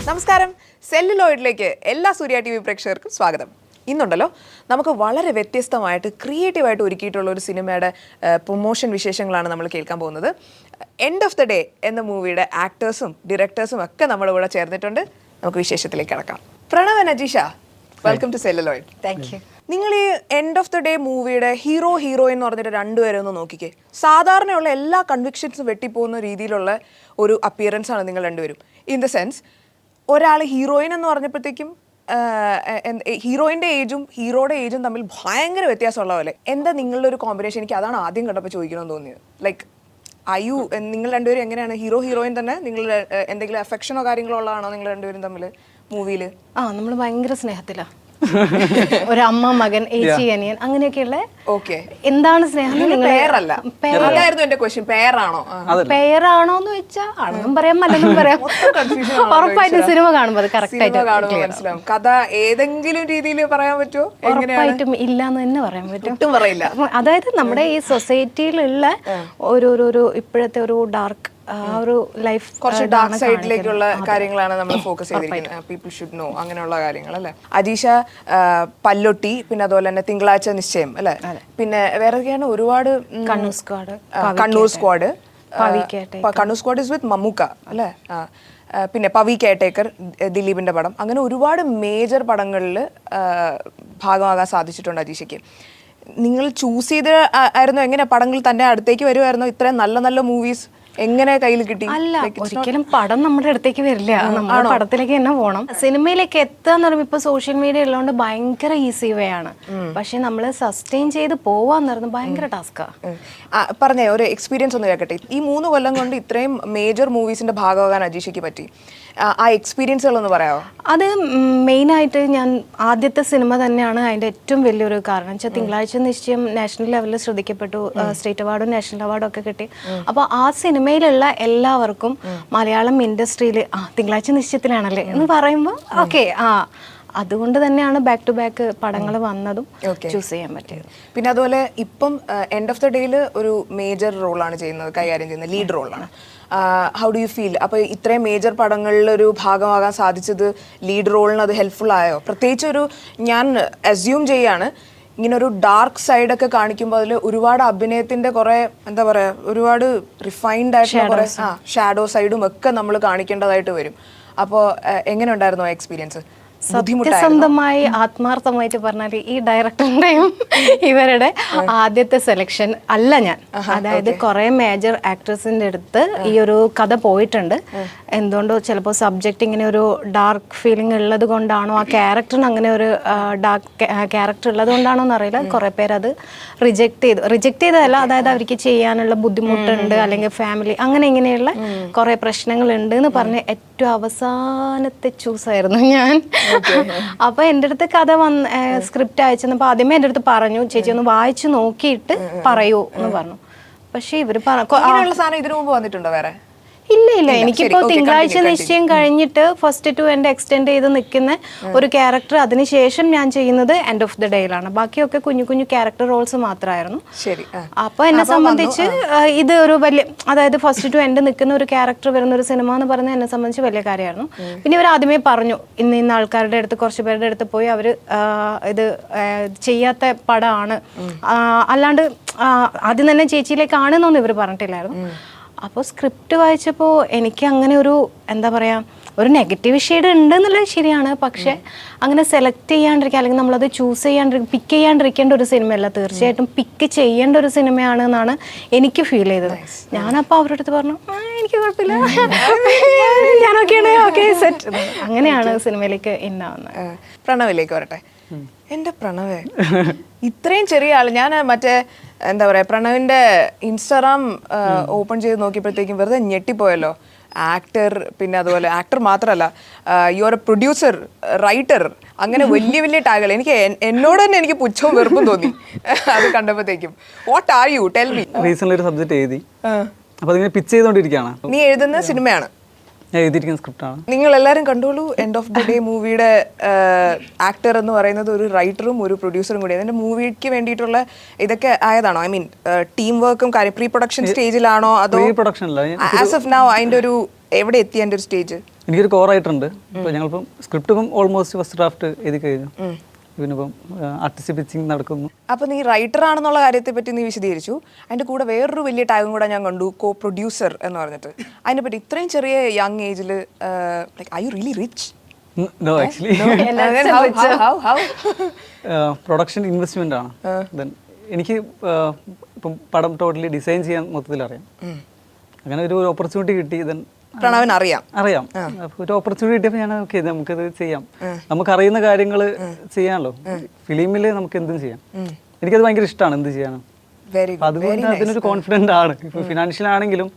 നമസ്കാരം, സെല്ലുലോയിഡിലേക്ക് എല്ലാ സൂര്യ T V പ്രേക്ഷകർക്കും സ്വാഗതം. ഇന്നുണ്ടല്ലോ നമുക്ക് വളരെ വ്യത്യസ്തമായിട്ട് ക്രിയേറ്റീവായിട്ട് ഒരുക്കിയിട്ടുള്ള ഒരു സിനിമയുടെ പ്രൊമോഷൻ വിശേഷങ്ങളാണ് നമ്മൾ കേൾക്കാൻ പോകുന്നത്. എൻഡ് ഓഫ് ദ ഡേ എന്ന മൂവിയുടെ ആക്ടേഴ്സും ഡയറക്ടേഴ്സും ഒക്കെ നമ്മളിവിടെ ചേർന്നിട്ടുണ്ട്. നമുക്ക് വിശേഷത്തിലേക്ക് കടക്കാം. Pranav, Ajeesha, welcome to celluloid. Thank you. നിങ്ങൾ ഈ എൻഡ് ഓഫ് ദ ഡേ മൂവിയുടെ ഹീറോയിൻ എന്ന് പറഞ്ഞിട്ട് രണ്ടുപേരെ ഒന്ന് നോക്കിക്കേ. സാധാരണയുള്ള എല്ലാ കൺവിക്ഷൻസും വെട്ടിപ്പോകുന്ന രീതിയിലുള്ള ഒരു അപ്പിയറൻസ് ആണ് നിങ്ങൾ രണ്ടുപേരും. ഇൻ ദ സെൻസ്, ഒരാൾ ഹീറോയിൻ എന്ന് പറഞ്ഞപ്പോഴത്തേക്കും ഹീറോയിൻ്റെ ഏജും ഹീറോയുടെ ഏജും തമ്മിൽ ഭയങ്കര വ്യത്യാസമുള്ള പോലെ. എന്താ നിങ്ങളുടെ ഒരു കോമ്പിനേഷൻ? എനിക്ക് അതാണ് ആദ്യം കണ്ടപ്പോൾ ചോദിക്കണമെന്ന് തോന്നിയത്. ലൈക്ക് അയ്യു, നിങ്ങൾ രണ്ടുപേരും എങ്ങനെയാണ് ഹീറോയിൻ തന്നെ? നിങ്ങൾ എന്തെങ്കിലും അഫെക്ഷനോ കാര്യങ്ങളോ ഉള്ളതാണോ നിങ്ങൾ രണ്ടുപേരും തമ്മിൽ മൂവിയിൽ? നമ്മൾ ഭയങ്കര സ്നേഹത്തിലാ. ഒരമ്മ മകൻ ഏച്ചി അനിയൻ അങ്ങനെയൊക്കെയുള്ള. എന്താണ് സ്നേഹം? പേരാണോന്ന് വെച്ചാൽ ആണെന്നും പറയാം അല്ലെന്നും പറയാം. ഉറപ്പായിട്ടും സിനിമ കാണുമ്പോൾ കറക്റ്റ് ആയിട്ട് കഥ ഏതെങ്കിലും രീതിയിൽ പറയാൻ പറ്റുമോ? ഉറപ്പായിട്ടും ഇല്ലാന്ന് തന്നെ പറയാൻ പറ്റും. പറയില്ല. അതായത് നമ്മുടെ ഈ സൊസൈറ്റിയിലുള്ള ഒരു ഇപ്പോഴത്തെ ഒരു ഡാർക്ക് ഒരു ലൈഫ്, കുറച്ച് ഡാർക്ക് സൈഡിലേക്കുള്ള കാര്യങ്ങളാണ് നമ്മൾ ഫോക്കസ് ചെയ്തിരിക്കുന്നത്. പീപ്പിൾ ഷുഡ് നോ, അങ്ങനെയുള്ള കാര്യങ്ങൾ അല്ലേ. അജീഷ പല്ലൊട്ടി, പിന്നെ അതുപോലെ തന്നെ തിങ്കളാഴ്ച നിശ്ചയം അല്ലെ, പിന്നെ വേറെയൊക്കെയാണ് ഒരുപാട്. Kannur squad is with Mammookka അല്ലേ. പിന്നെ പവി കെയർടേക്കർ, ദിലീപിന്റെ പടം, അങ്ങനെ ഒരുപാട് മേജർ പടങ്ങളിൽ ഭാഗമാകാൻ സാധിച്ചിട്ടുണ്ട് അജീഷയ്ക്ക്. നിങ്ങൾ ചൂസ് ചെയ്ത് ആയിരുന്നോ? എങ്ങനെ പടങ്ങൾ തന്നെ അടുത്തേക്ക് വരുമായിരുന്നോ? ഇത്രയും നല്ല നല്ല മൂവീസ് എങ്ങനെ കയ്യിൽ കിട്ടി? അല്ല, ഒരിക്കലും പടം നമ്മുടെ അടുത്തേക്ക് വരില്ല. നമ്മുടെ പടത്തിലേക്ക് തന്നെ പോകണം. സിനിമയിലേക്ക് എത്തുക എന്ന് പറയുമ്പോൾ ഇപ്പൊ സോഷ്യൽ മീഡിയ ഉള്ളതുകൊണ്ട് ഭയങ്കര ഈസി വേ ആണ്. പക്ഷെ നമ്മൾ സസ്റ്റെയിൻ ചെയ്ത് പോവാന്ന് പറയുന്നത് ഭയങ്കര ടാസ്കാ. പറഞ്ഞേ, ഒരു എക്സ്പീരിയൻസ് ഒന്ന് കേൾക്കട്ടെ. ഈ 3 കൊല്ലം കൊണ്ട് ഇത്രയും മേജർ മൂവീസിന്റെ ഭാഗമാകാൻ അജീഷയ്ക്ക് പറ്റി. ആ എക്സ്പീരിയൻസുകളൊന്ന് പറയാമോ? അത് മെയിനായിട്ട് ഞാൻ ആദ്യത്തെ സിനിമ തന്നെയാണ് അതിൻ്റെ ഏറ്റവും വലിയൊരു കാരണം. വെച്ചാൽ തിങ്കളാഴ്ച നിശ്ചയം നാഷണൽ ലെവലിൽ ശ്രദ്ധിക്കപ്പെട്ടു. സ്റ്റേറ്റ് അവാർഡും നാഷണൽ അവാർഡും ഒക്കെ കിട്ടി. അപ്പോൾ ആ സിനിമയിലുള്ള എല്ലാവർക്കും മലയാളം ഇൻഡസ്ട്രിയിൽ തിങ്കളാഴ്ച നിശ്ചയത്തിലാണല്ലേ എന്ന് പറയുമ്പോൾ ഓക്കെ, അതുകൊണ്ട് തന്നെയാണ് ബാക്ക് ടു ബാക്ക് പടങ്ങൾ വന്നതും ചൂസ് ചെയ്യാൻ പറ്റിയത്. പിന്നെ അതുപോലെ ഇപ്പം എൻഡ് ഓഫ് ദ ഡേയിൽ ഒരു മേജർ റോളാണ് ചെയ്യുന്നത്, കൈകാര്യം ചെയ്യുന്നത് ലീഡ് റോളാണ്. How do you feel? അപ്പോൾ ഇത്രയും മേജർ പടങ്ങളിൽ ഒരു ഭാഗമാകാൻ സാധിച്ചത്, ലീഡ് റോളിന് അത് ഹെൽപ്ഫുൾ ആയോ? പ്രത്യേകിച്ച് ഒരു, ഞാൻ അസ്യൂം ചെയ്യാണ്, ഇങ്ങനെ ഒരു ഡാർക്ക് സൈഡൊക്കെ കാണിക്കുമ്പോൾ അതിൽ ഒരുപാട് അഭിനയത്തിൻ്റെ കുറേ എന്താ പറയുക, ഒരുപാട് റിഫൈൻഡ് ആയിട്ടുള്ള കുറേ ഷാഡോ സൈഡും ഒക്കെ നമ്മൾ കാണിക്കേണ്ടതായിട്ട് വരും. അപ്പോൾ എങ്ങനെ ഉണ്ടായിരുന്നു ആ എക്സ്പീരിയൻസ്? സത്യസന്ധമായി ആത്മാർത്ഥമായിട്ട് പറഞ്ഞാൽ ഈ ഡയറക്ടറുടെയും ഇവരുടെ ആദ്യത്തെ സെലക്ഷൻ അല്ല ഞാൻ. അതായത് കുറെ മേജർ ആക്ട്രസിന്റെ അടുത്ത് ഈ ഒരു കഥ പോയിട്ടുണ്ട്. എന്തുകൊണ്ടോ ചിലപ്പോൾ സബ്ജക്റ്റ് ഇങ്ങനെ ഒരു ഡാർക്ക് ഫീലിംഗ് ഉള്ളത് കൊണ്ടാണോ, ആ ക്യാരക്ടറിന് അങ്ങനെ ഒരു ഡാർക്ക് ക്യാരക്ടർ ഉള്ളത് കൊണ്ടാണോ എന്നറിയില്ല, കുറെ പേര് അത് റിജക്ട് ചെയ്തതല്ല, അതായത് അവർക്ക് ചെയ്യാനുള്ള ബുദ്ധിമുട്ടുണ്ട് അല്ലെങ്കിൽ ഫാമിലി അങ്ങനെ ഇങ്ങനെയുള്ള കുറെ പ്രശ്നങ്ങളുണ്ട് എന്ന് പറഞ്ഞ് ഏറ്റവും അവസാനത്തെ ചൂസായിരുന്നു ഞാൻ. അപ്പൊ എൻ്റെ അടുത്ത് കഥ സ്ക്രിപ്റ്റ് അയച്ചപ്പോ ആദ്യമേ എൻ്റെ അടുത്ത് പറഞ്ഞു, ചേച്ചി ഒന്ന് വായിച്ചു നോക്കിയിട്ട് പറയൂ എന്ന് പറഞ്ഞു. പക്ഷെ ഇവര് ഇതിനു മുമ്പ് വന്നിട്ടുണ്ടോ വേറെ? ഇല്ല, എനിക്കിപ്പോ തിങ്കളാഴ്ച നിശ്ചയം കഴിഞ്ഞിട്ട് ഫസ്റ്റ് ടു എൻ്റെ എക്സ്റ്റെൻഡ് ചെയ്ത് നിൽക്കുന്ന ഒരു ക്യാരക്ടർ, അതിനുശേഷം ഞാൻ ചെയ്യുന്നത് എൻഡ് ഓഫ് ദ ഡേയിലാണ്. ബാക്കിയൊക്കെ കുഞ്ഞു കുഞ്ഞു ക്യാരക്ടർ റോൾസ് മാത്രമായിരുന്നു. അപ്പൊ എന്നെ സംബന്ധിച്ച് ഇത് ഒരു വലിയ, അതായത് ഫസ്റ്റ് ടു എൻഡ് നിൽക്കുന്ന ഒരു ക്യാരക്ടർ വരുന്ന ഒരു സിനിമ എന്ന് പറയുന്നത് എന്നെ സംബന്ധിച്ച് വലിയ കാര്യമായിരുന്നു. പിന്നെ ഇവർ ആദ്യമേ പറഞ്ഞു, ഇന്ന ആൾക്കാരുടെ അടുത്ത്, കുറച്ച് പേരുടെ അടുത്ത് പോയി അവര് ഇത് ചെയ്യാത്ത പടമാണ്, അല്ലാണ്ട് ആദ്യം തന്നെ ചേച്ചിയിലേക്കാണെന്നൊന്നും ഇവർ പറഞ്ഞിട്ടില്ലായിരുന്നു. അപ്പോൾ സ്ക്രിപ്റ്റ് വായിച്ചപ്പോൾ എനിക്ക് അങ്ങനെ ഒരു എന്താ പറയുക, ഒരു നെഗറ്റീവ് ഷെയ്ഡ് ഉണ്ട് എന്നുള്ളത് ശരിയാണ്. പക്ഷെ അങ്ങനെ സെലക്ട് ചെയ്യാണ്ടിരിക്കുക അല്ലെങ്കിൽ നമ്മളത് ചൂസ് പിക്ക് ചെയ്യാണ്ടിരിക്കേണ്ട ഒരു സിനിമയല്ല, തീർച്ചയായിട്ടും പിക്ക് ചെയ്യേണ്ട ഒരു സിനിമയാണ് എന്നാണ് എനിക്ക് ഫീൽ ചെയ്തത്. ഞാനപ്പോൾ അവരുടെ അടുത്ത് പറഞ്ഞു, എനിക്ക് കുഴപ്പമില്ല, ഞാനൊക്കെയാണ്, ഓക്കെ സെറ്റ്. അങ്ങനെയാണ് സിനിമയിലേക്ക് ഇന്നാവുന്നത്. പ്രണവിലേക്ക് വരട്ടെ. എൻ്റെ പ്രണവേ, ഇത്രയും ചെറിയ ആൾ, ഞാൻ മറ്റേ എന്താ പറയുക, പ്രണവിൻ്റെ ഇൻസ്റ്റാഗ്രാം ഓപ്പൺ ചെയ്ത് നോക്കിയപ്പോഴത്തേക്കും വെറുതെ ഞെട്ടിപ്പോയല്ലോ. ആക്ടർ, പിന്നെ അതുപോലെ ആക്ടർ മാത്രമല്ല, you are A producer, writer, അങ്ങനെ വലിയ വലിയ ടാഗുകൾ. എന്നോട് തന്നെ എനിക്ക് പുച്ഛവും വെറുപ്പും തോന്നി അത് കണ്ടപ്പോഴത്തേക്കും. What are you? Tell me. Recent ഒരു സബ്ജക്ട് എഴുതി, അപ്പോൾ അതിങ്ങനെ പിച്ച് ചെയ്തുകൊണ്ടിരിക്കുകയാണ്. നീ എഴുതുന്ന സിനിമയാണ്? എഴുതിയിരിക്കുന്ന സ്ക്രിപ്റ്റാണ്. നിങ്ങൾ എല്ലാവരും കണ്ടോളൂ, എൻഡ് ഓഫ് ദ ഡേ മൂവിയുടെ ആക്ടർ എന്ന് പറയുന്നത് ഒരു റൈറ്ററും ഒരു പ്രൊഡ്യൂസറും കൂടി. അതിന്റെ മൂവിക്ക് വേണ്ടിയിട്ടുള്ള ഇതൊക്കെ ആയതാണോ? ഐ മീൻ ടീം വർക്കും കാര്യം പ്രീ പ്രൊഡക്ഷൻ സ്റ്റേജിലാണോ അതോ ആസ് ഓഫ് നൗ അതിന്റെ ഒരു എവിടെ എത്തി എൻ്റെ ഒരു സ്റ്റേജ്? എനിക്കൊരു കോറായിട്ടുണ്ട്. ഇപ്പോൾ ഞങ്ങളിപ്പം സ്ക്രിപ്റ്റ് ഇപ്പം ഓൾമോസ്റ്റ് ഫസ്റ്റ് ഡ്രാഫ്റ്റ് എഴുതി കഴിഞ്ഞു. പിന്നിപ്പം ആർട്ടിസ്റ്റ് പിച്ചിങ് നടക്കുന്നു. അപ്പോൾ നീ റൈറ്റർ ആണെന്നുള്ള കാര്യത്തെ പറ്റി നീ വിശദീകരിച്ചു. അതിൻ്റെ കൂടെ വേറൊരു വലിയ ടാഗും കൂടെ ഞാൻ കണ്ടു, കോ പ്രൊഡ്യൂസർ എന്ന് പറഞ്ഞിട്ട്. അതിനെപ്പറ്റി ഇത്രയും ചെറിയ യങ് ഏജിൽ like are you really rich? No actually production investment ആണ്. ദെൻ എനിക്ക് ഇപ്പം പടം ടോട്ടലി ഡിസൈൻ ചെയ്യാൻ മൊത്തത്തിൽ അറിയാം. അങ്ങനെ ഒരു ഓപ്പർച്യൂണിറ്റി കിട്ടി. ദെൻ പ്രണവിന് അറിയാം. ഒരു ഓപ്പർച്യൂണിറ്റി കിട്ടിയപ്പോൾ ഞാൻ ഓക്കെ നമുക്കത് ചെയ്യാം, നമുക്കറിയുന്ന കാര്യങ്ങൾ ചെയ്യാമല്ലോ. ഫിലിമിൽ നമുക്ക് എന്തും ചെയ്യാം. എനിക്കത് ഭയങ്കര ഇഷ്ടമാണ് എന്ത് ചെയ്യാനും. അതുകൊണ്ട് അതിനൊരു കോൺഫിഡൻ്റ് ആണ്. ഇപ്പോൾ ഫിനാൻഷ്യൽ ആണെങ്കിലും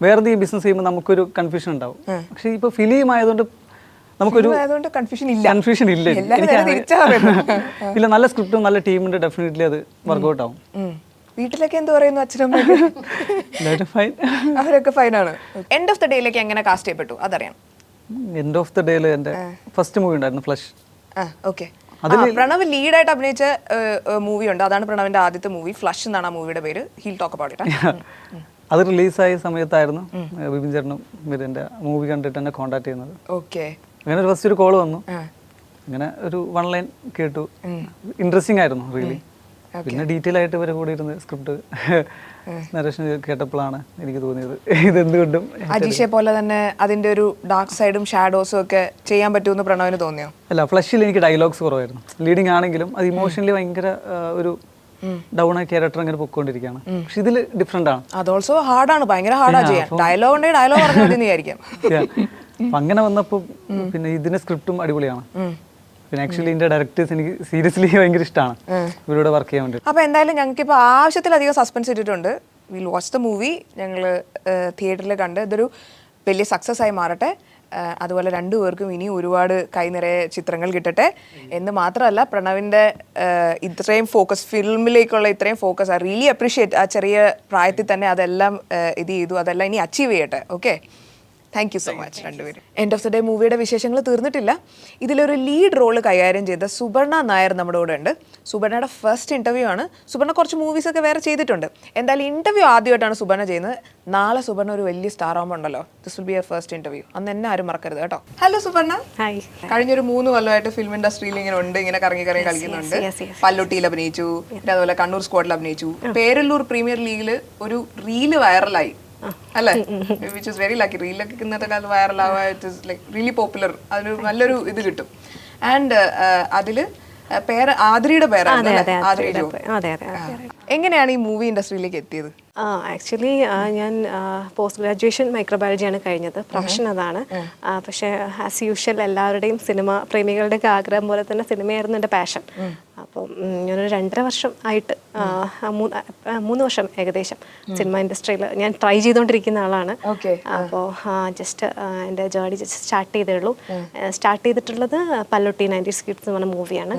വേറെ എന്തെങ്കിലും ബിസിനസ് ചെയ്യുമ്പോൾ നമുക്കൊരു കൺഫ്യൂഷൻ ഉണ്ടാവും. പക്ഷേ ഇപ്പോൾ ഫിലിം ആയതുകൊണ്ട് നമുക്കൊരു കൺഫ്യൂഷൻ ഇല്ല. ഇല്ല, നല്ല സ്ക്രിപ്റ്റും നല്ല ടീമുണ്ട്, ഡെഫിനറ്റ്ലി അത് വർക്ക്ഔട്ട് ആവും. വീട്ടിലൊക്കെ എന്ത് പറയുന്നു അച്ഛനും അവരൊക്കെ ഫൈനാണ്. എൻഡ് ഓഫ് ദ ഡേയിലേക്ക് എങ്ങനെ കാസ്റ്റ് ചെയ്യപ്പെട്ടു അതറിയാം. എൻഡ് ഓഫ് ദ ഡേയിൽ എൻ്റെ ഫസ്റ്റ് മൂവി ഉണ്ടായിരുന്നു, ഫ്ലഷ്. ഓക്കെ, പ്രണവ് ലീഡായിട്ട് അഭിനയിച്ച മൂവി ഉണ്ട്, അതാണ് പ്രണവിന്റെ ആദ്യത്തെ മൂവി. ഫ്ലഷ് എന്നാണ് ആ മൂവിയുടെ പേര്. He'll talk about it. അത് റിലീസായ സമയത്തായിരുന്നു ബിപിൻ ചേട്ടനും എൻ്റെ മൂവി കണ്ടിട്ട് എന്നെ കോൺടാക്ട് ചെയ്യുന്നത്. ഓക്കെ, അങ്ങനെ ഫസ്റ്റ് ഒരു കോൾ വന്നു. അങ്ങനെ ഒരു 1 ലൈൻ കേട്ടു, ഇൻട്രസ്റ്റിംഗ് ആയിരുന്നു റിയലി. പിന്നെ ഡീറ്റെയിൽ ആയിട്ട് ഇവരെ കൂടി ഇരുന്ന് സ്ക്രിപ്റ്റ് നരേഷൻ കേട്ടപ്പോഴാണ് എനിക്ക് തോന്നിയത് ഇതെന്തുകൊണ്ടും അജീഷെ പോലെ തന്നെ അതിന്റെ ഒരു ഡാർക്ക് സൈഡും ഷാഡോസും ഒക്കെ ചെയ്യാൻ പറ്റുമെന്ന് പ്രണവിന് തോന്നിയോ? അല്ല, ഫ്ലഷിൽ എനിക്ക് ഡയലോഗ്സ് കുറവായിരുന്നു. ലീഡിങ് ആണെങ്കിലും അത് ഇമോഷണലി ഭയങ്കര ഒരു ഡൗൺ ആയ ക്യാരക്ടർ അങ്ങനെ പൊക്കോണ്ടിരിക്കുകയാണ്. പക്ഷെ ഇതിൽ ഡിഫറെന്റ് ആണ്. അത് ഓൾസോ ഹാർഡാണ്, ഭയങ്കര ഹാർഡാ ചെയ്യാൻ. ഡയലോഗ് ഉണ്ടെങ്കിൽ ഡയലോഗ് പറഞ്ഞാൽ മതി വിചാരിക്കാം. അങ്ങനെ വന്നപ്പോൾ പിന്നെ ഇതിന്റെ സ്ക്രിപ്റ്റും അടിപൊളിയാണ്. പിന്നെ ആക്ച്വലി ഇതിന്റെ ഡയറക്ടേഴ്സ് എനിക്ക് സീരിയസ്ലി ഭയങ്കര ഇഷ്ടമാണ് ഇവരോട് വർക്ക് ചെയ്യാൻ വേണ്ടി. അപ്പോൾ എന്തായാലും ഞങ്ങൾക്ക് ഇപ്പോൾ ആവശ്യത്തിലധികം സസ്പെൻസ് ഇട്ടിട്ടുണ്ട്. Will watch the movie. ഞങ്ങൾ തിയേറ്ററിൽ കണ്ട് ഇതൊരു വലിയ സക്സസ് ആയി മാറട്ടെ. അതുപോലെ രണ്ടുപേർക്കും ഇനി ഒരുപാട് കൈനിറയെ ചിത്രങ്ങൾ കിട്ടട്ടെ എന്ന് മാത്രമല്ല, പ്രണവിൻ്റെ ഇത്രയും ഫോക്കസ് ഫിലിമിലേക്കുള്ള ഇത്രയും ഫോക്കസ് ഐ റിയലി അപ്രീഷിയേറ്റ്. ആ ചെറിയ പ്രായത്തിൽ തന്നെ അതെല്ലാം ഇത് ചെയ്തു, അതെല്ലാം ഇനി അച്ചീവ് ചെയ്യട്ടെ. Okay, thank you so much രണ്ടുപേരും. എൻഡ് ഓഫ് ദ ഡേ മൂവിയുടെ വിശേഷങ്ങൾ തീർന്നിട്ടില്ല. ഇതിലൊരു ലീഡ് റോള് കൈകാര്യം ചെയ്ത സുബർണ നായർ നമ്മുടെ കൂടെ ഉണ്ട്. സുബർണയുടെ ഫസ്റ്റ് ഇൻ്റർവ്യൂ ആണ്. സുബർണ കുറച്ച് മൂവീസൊക്കെ വേറെ ചെയ്തിട്ടുണ്ട്. എന്തായാലും ഇൻ്റർവ്യൂ ആദ്യമായിട്ടാണ് സുബർണ ചെയ്യുന്നത്. നാളെ സുബർണ ഒരു വലിയ സ്റ്റാർ ആകുമ്പോണ്ടല്ലോ, this will be a first interview. അന്ന് എന്നെ ആരും മറക്കരുത് കേട്ടോ. ഹലോ സുബർണ. ഹായ്. കഴിഞ്ഞൊരു 3 കൊല്ലമായിട്ട് ഫിലിം ഇൻഡസ്ട്രിയിൽ ഇങ്ങനെ ഉണ്ട്, ഇങ്ങനെ കറങ്ങി കളിക്കുന്നുണ്ട്. പല്ലുട്ടിയിൽ അഭിനയിച്ചു, പിന്നെ അതുപോലെ കണ്ണൂർ സ്ക്വാഡിൽ അഭിനയിച്ചു. പേരല്ലൂർ പ്രീമിയർ ലീഗിൽ ഒരു റീല് വൈറലായി അല്ലേ? Which is very lucky. റീലൊക്കെ ഇന്നത്തെ കാലത്ത് വൈറലാവുക, it is like really popular. അതിന് നല്ലൊരു ഇത് കിട്ടും. ആൻഡ് അതില് പേര് ആദ്രിയുടെ പേരാണ്. എങ്ങനെയാണ് ഈ മൂവി ഇൻഡസ്ട്രിയിലേക്ക് എത്തിയത്? ആക്ച്വലി ഞാൻ പോസ്റ്റ് ഗ്രാജുവേഷൻ മൈക്രോബയോളജിയാണ് കഴിഞ്ഞത്. പ്രൊഫഷൻ അതാണ്. പക്ഷേ ആസ് യൂഷ്വൽ എല്ലാവരുടെയും സിനിമ പ്രേമികളുടെയൊക്കെ ആഗ്രഹം പോലെ തന്നെ സിനിമയായിരുന്നു എൻ്റെ പാഷൻ. അപ്പം ഞാനൊരു 2.5 വർഷം ആയിട്ട് 3 വർഷം ഏകദേശം സിനിമ ഇൻഡസ്ട്രിയിൽ ഞാൻ ട്രൈ ചെയ്തുകൊണ്ടിരിക്കുന്ന ആളാണ്. അപ്പോൾ ജസ്റ്റ് എൻ്റെ ജേർണി ജസ്റ്റ് സ്റ്റാർട്ട് ചെയ്തേ ഉള്ളൂ. സ്റ്റാർട്ട് ചെയ്തിട്ടുള്ളത് പല്ലുട്ടി 90s കിഡ്സ് എന്ന് പറഞ്ഞ മൂവിയാണ്.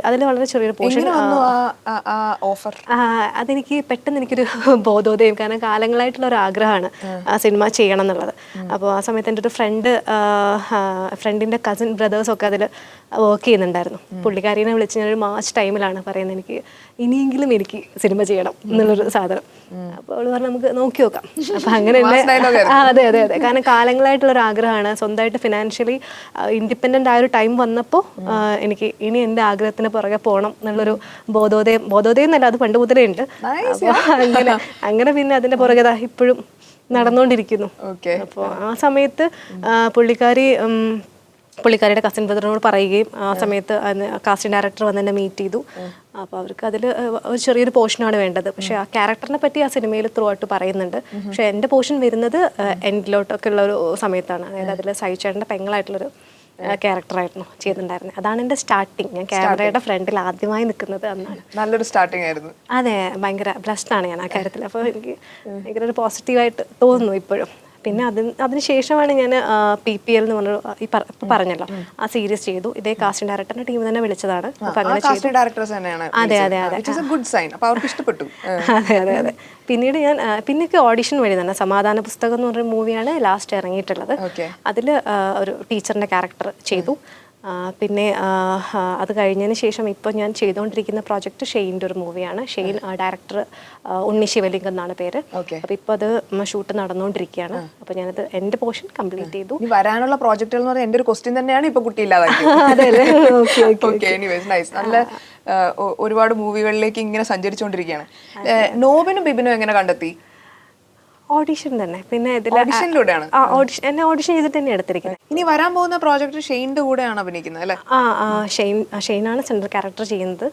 അതിൽ വളരെ ചെറിയൊരു പോർഷൻ. അതെനിക്ക് പെട്ടെന്ന് എനിക്കൊരു ബോധോദയം, കാരണം കാലങ്ങളായിട്ടുള്ള ഒരു ആഗ്രഹമാണ് സിനിമ ചെയ്യണം എന്നുള്ളത്. അപ്പോൾ ആ സമയത്ത് എൻ്റെ ഒരു ഫ്രണ്ടിൻ്റെ കസിൻ ബ്രദേഴ്സൊക്കെ അതിൽ വർക്ക് ചെയ്യുന്നുണ്ടായിരുന്നു. പുള്ളിക്കാരീനെ വിളിച്ച് ഞാനൊരു മാർച്ച് ടൈമിലാണ് പറയുന്നത് എനിക്ക് ഇനിയെങ്കിലും എനിക്ക് സിനിമ ചെയ്യണം എന്നുള്ളൊരു സാധനം. അപ്പോൾ അവൾ പറഞ്ഞു നമുക്ക് നോക്കി നോക്കാം. അപ്പം അങ്ങനെ അതെ, കാരണം കാലങ്ങളായിട്ടുള്ളൊരു ആഗ്രഹമാണ്. സ്വന്തമായിട്ട് ഫിനാൻഷ്യലി ഇൻഡിപെൻഡൻ്റ് ആയൊരു ടൈം വന്നപ്പോൾ എനിക്ക് ഇനി എൻ്റെ ആഗ്രഹത്തിന് പുറകെ പോകണം എന്നുള്ളൊരു ബോധോദയം എന്നല്ല, അത് പണ്ട് മുതലേ ഉണ്ട്. അപ്പോൾ അങ്ങനെ പിന്നെ അതിൻ്റെ പുറകെ ഇപ്പോഴും നടന്നുകൊണ്ടിരിക്കുന്നു. അപ്പോൾ ആ സമയത്ത് പുള്ളിക്കാരിയുടെ കസിൻ ബ്രദറിനോട് പറയുകയും ആ സമയത്ത് കാസ്റ്റിംഗ് ഡയറക്ടർ വന്ന് എന്നെ മീറ്റ് ചെയ്തു. അപ്പോൾ അവർക്ക് അതിൽ ഒരു ചെറിയൊരു പോർഷനാണ് വേണ്ടത്. പക്ഷേ ആ ക്യാരക്ടറിനെ പറ്റി ആ സിനിമയിൽ ത്രൂ ആയിട്ട് പറയുന്നുണ്ട്. പക്ഷേ എൻ്റെ പോർഷൻ വരുന്നത് എൻഡിലോട്ടൊക്കെ ഉള്ള ഒരു സമയത്താണ്. അതായത് അതിൽ സഹിച്ചേട്ടൻ്റെ പെങ്ങളായിട്ടുള്ളൊരു ക്യാരക്ടറായിരുന്നു ചെയ്തിട്ടുണ്ടായിരുന്നത്. അതാണ് എൻ്റെ സ്റ്റാർട്ടിങ്. ഞാൻ ക്യാമറയുടെ ഫ്രണ്ടിൽ ആദ്യമായി നിൽക്കുന്നത് അന്നാണ്. നല്ലൊരു സ്റ്റാർട്ടിങ് ആയിരുന്നു. അതെ, ഭയങ്കര ബ്ലസ്ഡാണ് ഞാൻ ആ കാര്യത്തിൽ. അപ്പോൾ എനിക്ക് ഭയങ്കര ഒരു പോസിറ്റീവായിട്ട് തോന്നുന്നു ഇപ്പോഴും. പിന്നെ അതിനുശേഷമാണ് ഞാൻ PPL എന്ന് പറഞ്ഞൊരു ഇപ്പം പറഞ്ഞല്ലോ ആ സീരീസ് ചെയ്തു. ഇതേ കാസ്റ്റിംഗ് ഡയറക്ടറിന്റെ ടീം തന്നെ വിളിച്ചതാണ്. അപ്പം അങ്ങനെ അതെ. പിന്നീട് ഞാൻ പിന്നൊക്കെ ഓഡിഷൻ വഴി തന്നെ സമാധാന പുസ്തകം എന്ന് പറഞ്ഞൊരു മൂവിയാണ് ലാസ്റ്റ് ഇറങ്ങിയിട്ടുള്ളത്. അതിൽ ഒരു ടീച്ചറിന്റെ ക്യാരക്ടർ ചെയ്തു. പിന്നെ അത് കഴിഞ്ഞതിന് ശേഷം ഇപ്പോൾ ഞാൻ ചെയ്തുകൊണ്ടിരിക്കുന്ന പ്രോജക്റ്റ് ഷെയ്ൻ്റെ ഒരു മൂവിയാണ്. ഷെയ്ൻ ഡയറക്ടർ ഉണ്ണി ശിവലിംഗം എന്നാണ് പേര്. അപ്പോൾ ഇപ്പോൾ അത് ഷൂട്ട് നടന്നുകൊണ്ടിരിക്കുകയാണ്. അപ്പോൾ ഞാനത് എൻ്റെ പോർഷൻ കംപ്ലീറ്റ് ചെയ്തു. വരാനുള്ള പ്രോജക്റ്റുകൾ എന്ന് പറഞ്ഞാൽ എൻ്റെ ഒരു ക്വസ്റ്റ്യൻ തന്നെയാണ് ഇപ്പൊ കുട്ടി ഇല്ലാതാക്കി. നല്ല ഒരുപാട് മൂവികളിലേക്ക് ഇങ്ങനെ സഞ്ചരിച്ചുകൊണ്ടിരിക്കുകയാണ്. നോബിനും ബിബിനും എങ്ങനെ കണ്ടെത്തി? ഓഡിഷൻ തന്നെ. പിന്നെ ഓഡിഷനിലൂടെയാണ് എന്നെ ഓഡിഷൻ ചെയ്തിട്ട് തന്നെ എടുത്തിരിക്കുന്നത്. ഇനി വരാൻ പോകുന്ന പ്രോജക്റ്റ് ഷെയ്ൻ്റെ കൂടെയാണ് അഭിനയിക്കുന്നത് അല്ലേ? ഷെയ്നാണ് സെൻട്രൽ ക്യാരക്ടർ ചെയ്യുന്നത്.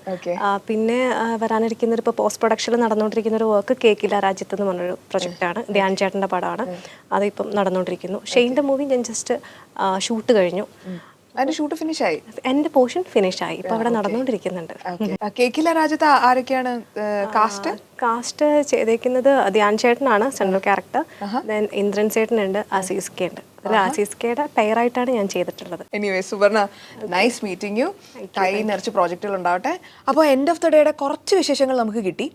പിന്നെ വരാനിരിക്കുന്ന ഇപ്പോൾ പോസ്റ്റ് പ്രൊഡക്ഷനിൽ നടന്നുകൊണ്ടിരിക്കുന്ന ഒരു വർക്ക് കേക്കില രാജ്യത്ത് എന്ന് പറഞ്ഞൊരു പ്രൊജക്റ്റാണ്. ധ്യാൻ ചേട്ടൻ്റെ പടമാണ്. അതിപ്പം നടന്നുകൊണ്ടിരിക്കുന്നു. ഷെയ്ൻ്റെ മൂവി ഞാൻ ജസ്റ്റ് ഷൂട്ട് കഴിഞ്ഞു. അതിന്റെ ഷൂട്ട് ഫിനിഷ് ആയി? എന്റെ പോർഷൻ ഫിനിഷ് ആയി. ഇപ്പൊ അവിടെ നടന്നുകൊണ്ടിരിക്കുന്നുണ്ട്. കേക്കില രാജ്യത്ത് ആരൊക്കെയാണ് കാസ്റ്റ് ചെയ്തേക്കുന്നത്? ധ്യാൻ ചേട്ടനാണ് സെൻട്രൽ ക്യാരക്ടർ. ദെൻ ഇന്ദ്രൻ ചേട്ടനുണ്ട്, അസീസ് കെ ഉണ്ട്. അതിൽ അസീസ് കെയുടെ പെയറായിട്ടാണ് ഞാൻ ചെയ്തിട്ടുള്ളത്. എനിവേ സുവർണ, നൈസ് മീറ്റിംഗ് യു. കൈ നിറച്ച് പ്രോജക്റ്റുകൾ ഉണ്ടാവട്ടെ. അപ്പോൾ എൻഡ് ഓഫ് ദ ഡേയുടെ കുറച്ച് വിശേഷങ്ങൾ നമുക്ക് കിട്ടി.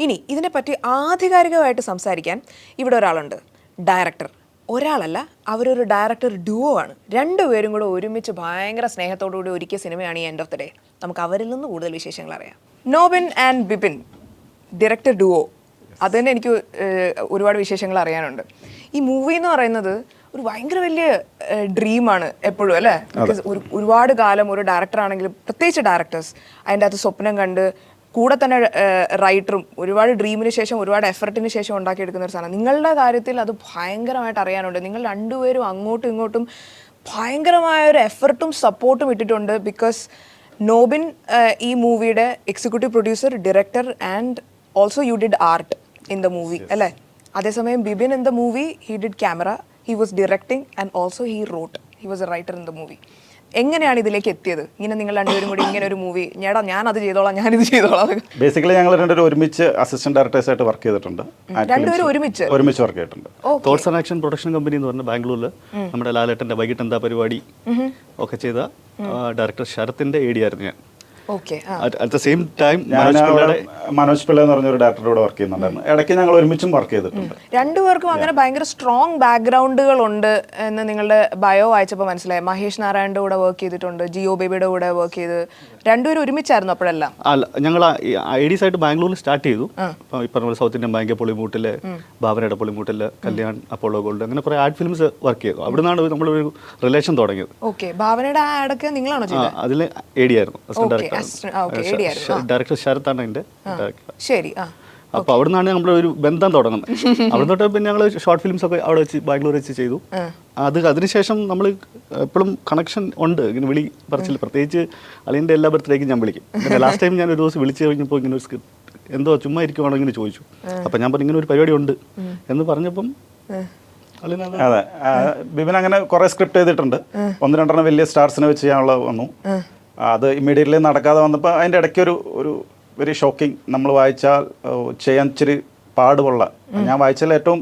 ഇനി ഇതിനെപ്പറ്റി ആധികാരികമായിട്ട് സംസാരിക്കാൻ ഇവിടെ ഒരാളുണ്ട്, ഡയറക്ടർ. ഒരാളല്ല, അവരൊരു ഡയറക്ടർ ഡുവോ ആണ്. രണ്ടുപേരും കൂടെ ഒരുമിച്ച് ഭയങ്കര സ്നേഹത്തോടുകൂടി ഒരുക്കിയ സിനിമയാണ് ഈ എൻഡ് ഓഫ് ദ ഡേ. നമുക്ക് അവരിൽ നിന്ന് കൂടുതൽ വിശേഷങ്ങൾ അറിയാം. Nobin and Bipin, director duo. അത് തന്നെ എനിക്ക് ഒരുപാട് വിശേഷങ്ങൾ അറിയാനുണ്ട്. ഈ മൂവി എന്ന് പറയുന്നത് ഒരു ഭയങ്കര വലിയ ഡ്രീമാണ് എപ്പോഴും അല്ലേ? ബിക്കോസ് ഒരുപാട് കാലം ഒരു ഡയറക്ടർ ആണെങ്കിലും, പ്രത്യേകിച്ച് ഡയറക്ടേഴ്സ് അതിൻ്റെ അകത്ത് സ്വപ്നം കണ്ട് കൂടെ തന്നെ റൈറ്ററും ഒരുപാട് ഡ്രീമിന് ശേഷം ഒരുപാട് എഫർട്ടിന് ശേഷം ഉണ്ടാക്കിയെടുക്കുന്ന ഒരു സാധനം. നിങ്ങളുടെ കാര്യത്തിൽ അത് ഭയങ്കരമായിട്ട് അറിയാനുണ്ട്. നിങ്ങൾ രണ്ടുപേരും അങ്ങോട്ടും ഇങ്ങോട്ടും ഭയങ്കരമായ ഒരു എഫർട്ടും സപ്പോർട്ടും ഇട്ടിട്ടുണ്ട്. ബിക്കോസ് നോബിൻ ഈ മൂവിയുടെ executive producer, director and also you did art in the movie അല്ലേ? അതേസമയം Bibin in the movie he did camera, he was directing and also he wrote, he was A writer in the movie. എങ്ങനെയാണ് ഇതിലേക്ക് എത്തിയത്? ഇങ്ങനെ നിങ്ങൾ രണ്ടുപേരും കൂടി ഇങ്ങനെ ഒരു മൂവി, ഞാൻ അത് ചെയ്തോളാം, ഞാനിത് ചെയ്തോളാം. ബേസിക്കലി ഞങ്ങൾ രണ്ടുപേരും ഒരുമിച്ച് അസിസ്റ്റന്റ് ഡയറക്ടേഴ്സ് ആയിട്ട് വർക്ക് ചെയ്തിട്ടുണ്ട്. രണ്ടുപേരും ഒരുമിച്ച് വർക്ക് ചെയ്തിട്ടുണ്ട്. Thoughts and action production company എന്ന് പറഞ്ഞ ബാംഗ്ലൂരിൽ നമ്മുടെ ലാലേട്ടൻ്റെ വൈകിട്ട് എന്താ പരിപാടി ഒക്കെ ചെയ്ത ഡയറക്ടർ ശരത്തിന്റെ AD ആയിരുന്നു ഞാൻ. At the same time Manoj Pillai എന്ന് പറഞ്ഞൊരു ഡയറക്ടറോട് വർക്ക് ചെയ്യുന്നുണ്ടായിരുന്നു. ഇടയ്ക്ക് ഞങ്ങൾ ഒരുമിച്ചും വർക്ക് ചെയ്തിട്ടുണ്ട്. രണ്ടുപേർക്കും അങ്ങനെ ഭയങ്കര സ്ട്രോങ് ബാക്ക്ഗ്രൗണ്ടുകൾ ഉണ്ട് എന്ന് നിങ്ങളുടെ ബയോ വായിച്ചപ്പോൾ മനസ്സിലായി. മഹേഷ് നാരായണന്റെ കൂടെ വർക്ക് ചെയ്തിട്ടുണ്ട്, ജിയോ ബേബിയുടെ കൂടെ വർക്ക് ചെയ്ത്, രണ്ടുപേരും ഒരുമിച്ചായിരുന്നു അപ്പോഴെല്ലാം? അല്ല, ഞങ്ങൾ IDs ആയിട്ട് ബാംഗ്ലൂരിൽ സ്റ്റാർട്ട് ചെയ്തു. ഇപ്പം ഈ പറഞ്ഞ സൗത്ത് ഇന്ത്യൻ ബാങ്ക്, പൊളിമൂട്ടില്, ഭാവനയുടെ പൊളിമൂട്ടില്, കല്യാൺ, അപ്പോളോ ഗോൾഡ്, അങ്ങനെ കുറെ ആഡ് ഫിലിംസ് വർക്ക് ചെയ്തു. അവിടെ നിന്നാണ് നമ്മളൊരു റിലേഷൻ തുടങ്ങിയത്. ഭാവനയുടെ ആ ആഡൊക്കെ നിങ്ങളാണോ ചെയ്തത്? അതിൽ AD ആയിരുന്നു, ഡയറക്ടർ ശരത്താണ് അതിന്റെ ഡയറക്ടർ. ശരി. അപ്പോൾ അവിടെ നിന്നാണ് നമ്മളൊരു ബന്ധം തുടങ്ങുന്നത്. അവിടെ തൊട്ട് പിന്നെ ഞങ്ങൾ ഷോർട്ട് ഫിലിംസ് ഒക്കെ അവിടെ വെച്ച് ബാംഗ്ലൂർ വെച്ച് ചെയ്തു. അതിനുശേഷം നമ്മൾ എപ്പോഴും കണക്ഷൻ ഉണ്ട്, ഇങ്ങനെ വിളി പറച്ചിൽ. പ്രത്യേകിച്ച് അളിയൻ്റെ എല്ലാ ബർത്ത്ഡേക്കും ഞാൻ വിളിക്കും. പിന്നെ ലാസ്റ്റ് ടൈം ഞാൻ ഒരു ദിവസം വിളിച്ചു കഴിഞ്ഞപ്പോൾ ഇങ്ങനെ ഒരു സ്ക്രിപ്റ്റ് എന്തോ ചുമ്മാ ഇരിക്കുവാണോ ഇങ്ങനെ ചോദിച്ചു. അപ്പം ഞാൻ പറഞ്ഞു ഇങ്ങനെ ഒരു പരിപാടി ഉണ്ട് എന്ന് പറഞ്ഞപ്പം അതെ, ബിബിൻ അങ്ങനെ കുറെ സ്ക്രിപ്റ്റ് ചെയ്തിട്ടുണ്ട്. 1-2 വലിയ സ്റ്റാർസിനെ വെച്ച് ചെയ്യാനുള്ള വന്നു. അത് ഇമ്മീഡിയറ്റ്ലി നടക്കാതെ വന്നപ്പോൾ അതിൻ്റെ ഇടയ്ക്ക് ഒരു വെരി ഷോക്കിംഗ്, നമ്മൾ വായിച്ചാൽ ചെയ്യാൻ ഇച്ചിരി പാടുള്ള, ഞാൻ വായിച്ചാൽ ഏറ്റവും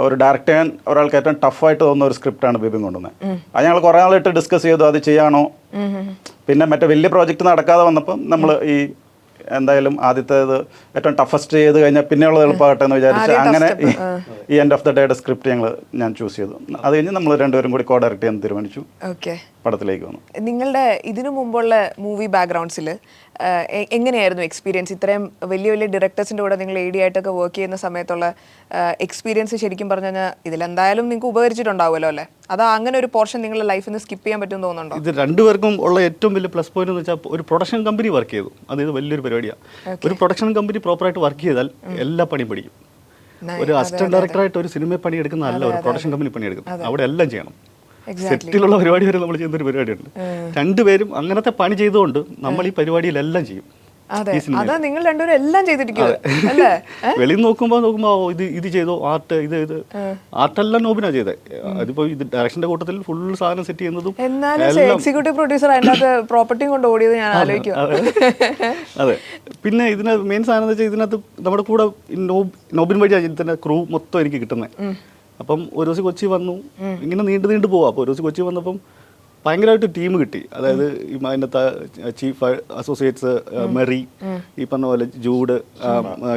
ഒരു ഡയറക്റ്റ് ചെയ്യാൻ ഒരാൾക്ക് ഏറ്റവും ടഫായിട്ട് തോന്നുന്ന ഒരു സ്ക്രിപ്റ്റാണ് ബിബിൻ കൊണ്ടുവന്നത്. അത് ഞങ്ങൾ കുറേ നാളായിട്ട് ഡിസ്കസ് ചെയ്തു, അത് ചെയ്യാണോ. പിന്നെ മറ്റേ വലിയ പ്രോജക്റ്റ് നടക്കാതെ വന്നപ്പം നമ്മൾ എന്തായാലും ആദ്യത്തേത് ഏറ്റവും ടഫസ്റ്റ് ചെയ്ത് കഴിഞ്ഞാൽ പിന്നെയുള്ളത് എളുപ്പമാകട്ടെ എന്ന് വിചാരിച്ച് അങ്ങനെ ഈ എൻഡ് ഓഫ് ദ ഡേയുടെ സ്ക്രിപ്റ്റ് ഞാൻ ചൂസ് ചെയ്തു. അത് കഴിഞ്ഞ് നമ്മൾ രണ്ടുപേരും കൂടി ഡയറക്റ്റ് ചെയ്യാൻ തീരുമാനിച്ചു. പടത്തിലേക്ക് വന്നു. നിങ്ങളുടെ ഇതിനു മുമ്പുള്ള മൂവി ബാക്ക്ഗ്രൗണ്ട്സിൽ എങ്ങനെയായിരുന്നു എക്സ്പീരിയൻസ്? ഇത്രയും വലിയ വലിയ ഡയറക്ടേഴ്സിൻ്റെ കൂടെ നിങ്ങൾ AD ആയിട്ടൊക്കെ വർക്ക് ചെയ്യുന്ന സമയത്തുള്ള എക്സ്പീരിയൻസ് ശരിക്കും പറഞ്ഞു കഴിഞ്ഞാൽ ഇതിലെന്തായാലും നിങ്ങൾക്ക് ഉപകരിച്ചിട്ടുണ്ടാവുമല്ലോ അല്ലേ? അത് അങ്ങനെ ഒരു പോർഷൻ നിങ്ങളുടെ ലൈഫിൽ നിന്ന് സ്കിപ്പ് ചെയ്യാൻ പറ്റുമെന്ന് തോന്നുന്നുണ്ടോ? ഇത് രണ്ടുപേർക്കും ഉള്ള ഏറ്റവും വലിയ പ്ലസ് പോയിന്റ് എന്ന് വെച്ചാൽ ഒരു പ്രൊഡക്ഷൻ കമ്പനി വർക്ക് ചെയ്തു. അതായത് വലിയൊരു പരിപാടിയാണ്. ഒരു പ്രൊഡക്ഷൻ കമ്പനി പ്രോപ്പറായിട്ട് വർക്ക് ചെയ്താൽ എല്ലാ പണിയും പഠിക്കും. ഒരു അസിസ്റ്റന്റ് ഡയറക്ടറായിട്ട് ഒരു സിനിമ പണി എടുക്കുന്നതല്ല ഒരു പ്രൊഡക്ഷൻ കമ്പനി പണി എടുക്കുന്നത്. അവിടെ എല്ലാം ചെയ്യണം. സെറ്റിലുള്ള പരിപാടി വരെ നമ്മൾ ചെയ്യുന്ന ഒരു പരിപാടിയുണ്ട്. രണ്ടുപേരും അങ്ങനത്തെ പണി ചെയ്തുകൊണ്ട് നമ്മൾ ഈ പരിപാടിയിലെല്ലാം ചെയ്യും. നിങ്ങൾ രണ്ടുപേരും എല്ലാം ചെയ്തിരിക്കും. വെളിയിൽ നോക്കുമ്പോൾ ഇത് ചെയ്തോ, ആർട്ടെല്ലാം നോബിനാ ചെയ്തത്. അതിപ്പോ ഇത് ഡയറക്ഷന്റെ കൂട്ടത്തിൽ ഫുൾ സാധനം സെറ്റ് ചെയ്യുന്നതും. എക്സിക്യൂട്ടീവ് പ്രൊഡ്യൂസർ അതിനകത്ത് പ്രോപ്പർട്ടിയും കൊണ്ട് ഓടിയത് ഞാൻ ആലോചിക്കും. അതെ. പിന്നെ ഇതിന് മെയിൻ സാധനം എന്ന് വെച്ചാൽ ഇതിനകത്ത് നമ്മുടെ കൂടെ നോബിൻ വഴി ഇതിന്റെ ക്രൂ മൊത്തം എനിക്ക് കിട്ടുന്നത്. അപ്പം ഒരു ദിവസം കൊച്ചി വന്നു, ഇങ്ങനെ നീണ്ടു പോവാം. അപ്പോൾ ഒരു ദിവസം കൊച്ചി വന്നപ്പം ഭയങ്കരമായിട്ട് ടീം കിട്ടി. അതായത് അതിനകത്ത് ചീഫ് അസോസിയേറ്റ്സ് മെറി, ഈ പറഞ്ഞ പോലെ ജൂഡ്,